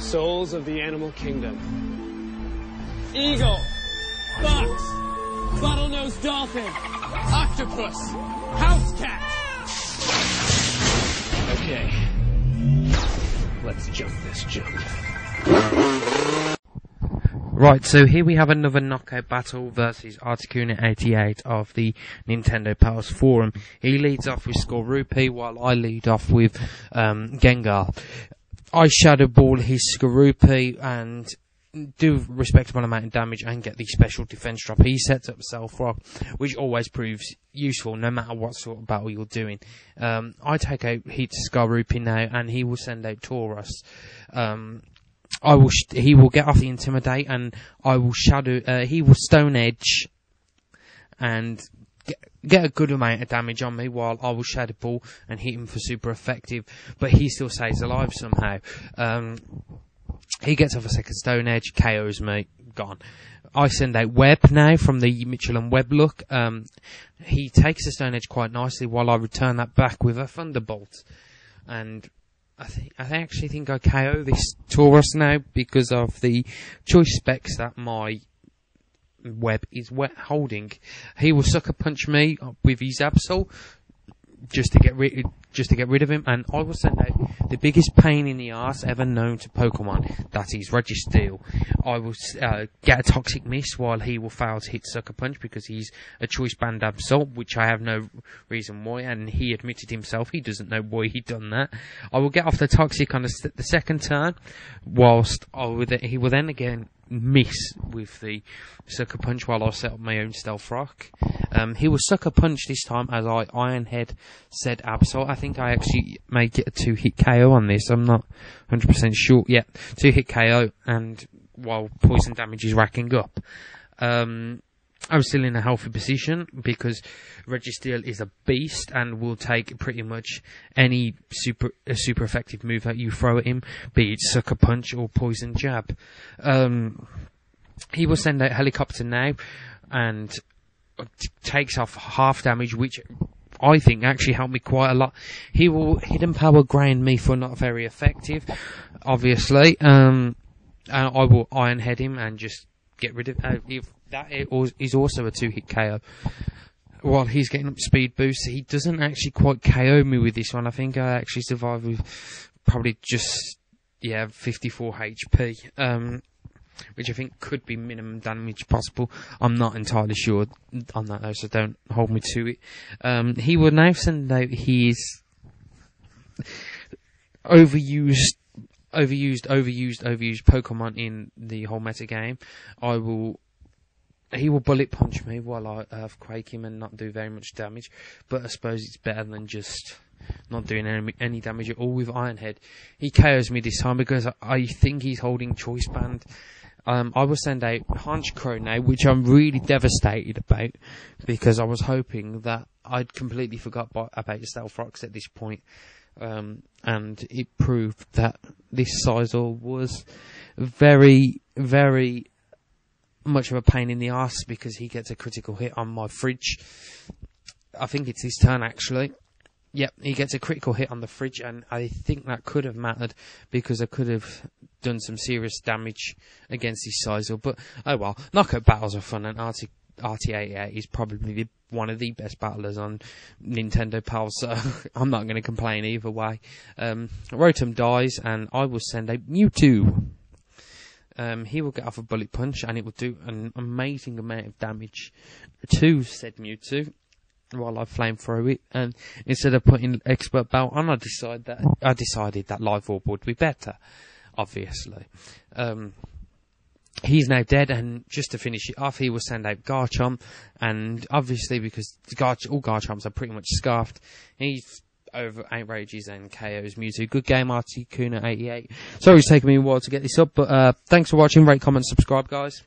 souls of the animal kingdom. Eagle, fox, bottlenose dolphin, octopus, house cat. Okay, let's jump this jump. Right, so here we have another knockout battle versus Articuno88 of the Nintendo Pals Forum. He leads off with Skorupi, while I lead off with Gengar. I Shadow Ball his Skorupi and do a respectable amount of damage and get the special defense drop. He sets up Self Rock, which always proves useful no matter what sort of battle you're doing. I take out Heat Skorupi now, and he will send out Tauros. He will get off the Intimidate, and I will Shadow. He will Stone Edge, and get a good amount of damage on me, while I will Shadow Ball and hit him for super effective. But he still stays alive somehow. He gets off a second Stone Edge, KOs me, gone. I send out Web now from the Mitchell and Webb look. He takes the Stone Edge quite nicely, while I return that back with a Thunderbolt, and I actually think I KO this Tauros now because of the choice specs that my Web is holding. He will Sucker Punch me with his Absol just to get rid of him, and I will send out the biggest pain in the arse ever known to Pokemon. That is Registeel. I will get a Toxic Mist, while he will fail to hit Sucker Punch because he's a Choice Band Absol, which I have no reason why, and he admitted himself he doesn't know why he done that. I will get off the Toxic on the second turn, whilst he will then again miss with the Sucker Punch while I set up my own Stealth Rock. He will Sucker Punch this time as I Iron Head said Absol. I think I actually may get a 2-hit KO on this. I'm not 100% sure yet. 2-hit KO, and while poison damage is racking up. I'm still in a healthy position because Registeel is a beast and will take pretty much any super effective move that you throw at him, be it Sucker Punch or Poison Jab. He will send out Helicopter now and takes off half damage, which I think actually helped me quite a lot. He will Hidden Power Ground me for not very effective, obviously, and I will Iron Head him and just get rid of that is also a 2-hit KO. While he's getting up speed boost, he doesn't actually quite KO me with this one. I think I actually survived with probably just 54 HP, which I think could be minimum damage possible. I'm not entirely sure on that though, so don't hold me to it. He will now send out his overused Pokemon in the whole meta game. He will Bullet Punch me while I Earthquake him and not do very much damage, but I suppose it's better than just not doing any damage at all with Iron Head. He KOs me this time because I think he's holding Choice Band. I will send out Hunch Crow now, which I'm really devastated about because I was hoping that I'd completely forgot about Stealth Rocks at this point. And it proved that this Sizor was very, very much of a pain in the arse because he gets a critical hit on my fridge. I think it's his turn actually. Yep, he gets a critical hit on the fridge, and I think that could have mattered because I could have done some serious damage against his Sizor. But oh well, knockout battles are fun, and RT88 is probably one of the best battlers on Nintendo Pals, so I'm not going to complain either way. Rotom dies, and I will send out Mewtwo. He will get off a Bullet Punch, and it will do an amazing amount of damage to said Mewtwo while I flamethrow it. And instead of putting Expert Belt on, I decided that Live Orb would be better, obviously. He's now dead, and just to finish it off, he will send out Garchomp, and obviously because all Garchomps are pretty much scarfed, he's outrages and KOs Mewtwo. Good game, Articuno88. Sorry it's taken me a while to get this up, but thanks for watching. Rate, comment, subscribe, guys.